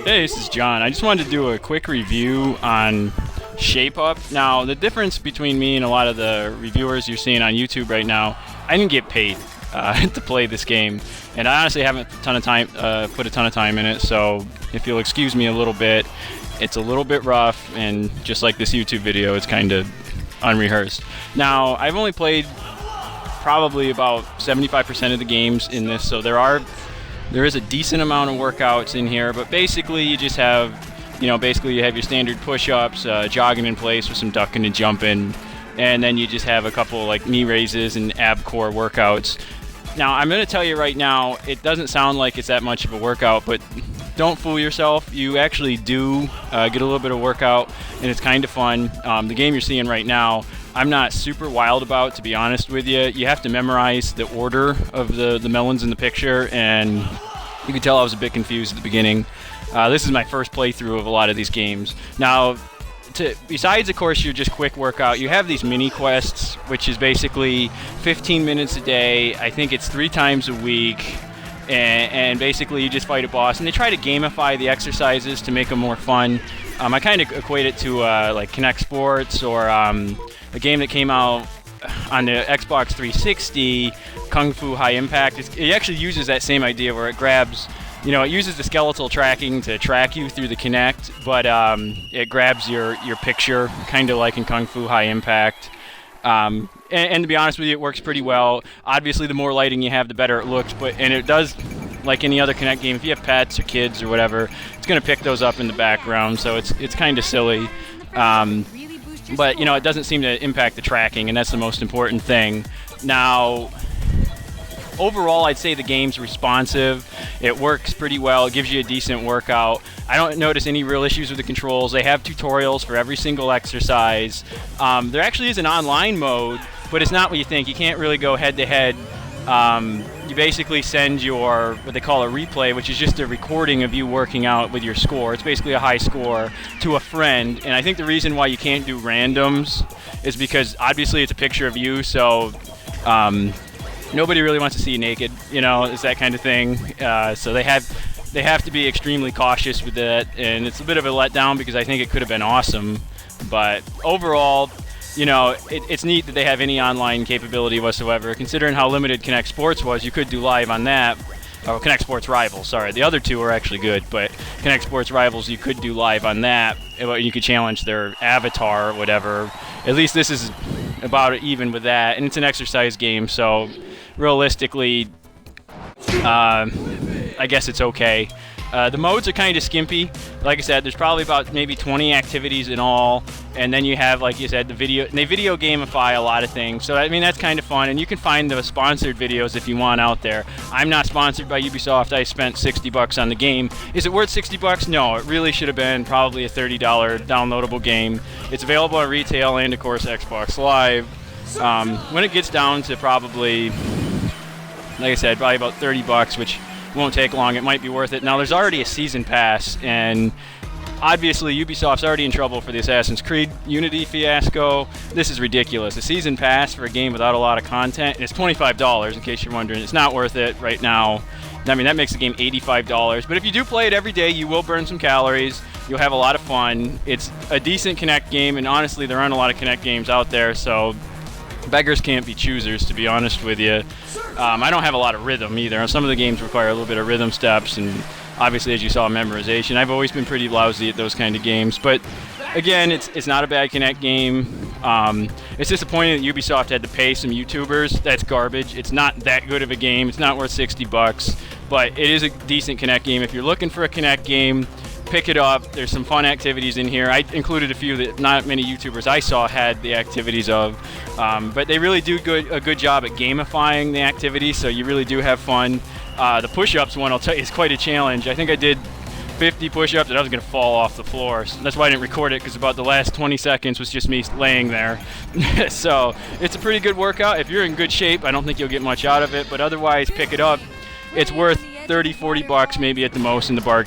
Hey, this is John. I just wanted to do a quick review on Shape Up. Now, the difference between me and a lot of the reviewers you're seeing on YouTube right now, I didn't get paid to play this game, and I honestly haven't put a ton of time in it. So if you'll excuse me a little bit, it's a little bit rough, and just like this YouTube video, it's kind of unrehearsed. Now, I've only played probably about 75% of the games in this, so there is a decent amount of workouts in here, but basically you just have, you have your standard push-ups, jogging in place with some ducking and jumping, and then you just have a couple like knee raises and ab core workouts. Now, I'm going to tell you right now, it doesn't sound like it's that much of a workout, but don't fool yourself. You actually do get a little bit of workout, and it's kind of fun. The game you're seeing right now, I'm not super wild about, to be honest with you. You have to memorize the order of the melons in the picture, and you can tell I was a bit confused at the beginning. This is my first playthrough of a lot of these games. Now, besides, of course, your just quick workout, you have these mini quests, which is basically 15 minutes a day. I think it's 3 times a week. And basically you just fight a boss, and they try to gamify the exercises to make them more fun. I kind of equate it to like Kinect Sports, or a game that came out on the Xbox 360, Kung Fu High Impact. It actually uses that same idea where it grabs, it uses the skeletal tracking to track you through the Kinect, but it grabs your picture, kind of like in Kung Fu High Impact. And to be honest with you, it works pretty well. Obviously, the more lighting you have, the better it looks. And it does, like any other Kinect game, if you have pets or kids or whatever, it's going to pick those up in the background. So it's kind of silly. But it doesn't seem to impact the tracking, and that's the most important thing. Now, overall, I'd say the game's responsive. It works pretty well. It gives you a decent workout. I don't notice any real issues with the controls. They have tutorials for every single exercise. There actually is an online mode, but it's not what you think. You can't really go head-to-head. You basically send your, what they call a replay, which is just a recording of you working out with your score. It's basically a high score, to a friend. And I think the reason why you can't do randoms is because obviously it's a picture of you, so nobody really wants to see you naked, it's that kind of thing. So they have to be extremely cautious with that, and it's a bit of a letdown because I think it could have been awesome. But overall, it's neat that they have any online capability whatsoever. Considering how limited Kinect Sports was, you could do live on that. Oh, Kinect Sports Rivals, sorry. The other two are actually good, but Kinect Sports Rivals, you could do live on that. You could challenge their avatar or whatever. At least this is about even with that, and it's an exercise game, so realistically, I guess it's okay. The modes are kind of skimpy. Like I said, there's probably about maybe 20 activities in all, and then you have, like you said, they video gamify a lot of things. So I mean, that's kind of fun, and you can find the sponsored videos if you want out there. I'm not sponsored by Ubisoft. I spent $60 on the game. Is it worth $60? No, it really should have been probably a $30 downloadable game. It's available on retail and, of course, Xbox Live. When it gets down to probably, like I said, probably about $30, which won't take long, it might be worth it. Now, there's already a season pass, and obviously Ubisoft's already in trouble for the Assassin's Creed Unity fiasco. This is ridiculous. A season pass for a game without a lot of content, and it's $25, in case you're wondering. It's not worth it right now. I mean, that makes the game $85. But if you do play it every day, you will burn some calories. You'll have a lot of fun. It's a decent Kinect game, and honestly, there aren't a lot of Kinect games out there, so beggars can't be choosers, to be honest with you. I don't have a lot of rhythm either. Some of the games require a little bit of rhythm steps, and obviously, as you saw, memorization. I've always been pretty lousy at those kind of games, but again, it's not a bad Kinect game. It's disappointing that Ubisoft had to pay some YouTubers. That's garbage. It's not that good of a game. It's not worth $60, but it is a decent Kinect game. If you're looking for a Kinect game, pick it up. There's some fun activities in here. I included a few that not many YouTubers I saw had the activities of, but they really do a good job at gamifying the activities, so you really do have fun. The push-ups one, I'll tell you, is quite a challenge. I think I did 50 push-ups and I was going to fall off the floor. So that's why I didn't record it, because about the last 20 seconds was just me laying there. So it's a pretty good workout. If you're in good shape, I don't think you'll get much out of it, but otherwise, pick it up. It's worth $30, $40 maybe at the most in the bargain.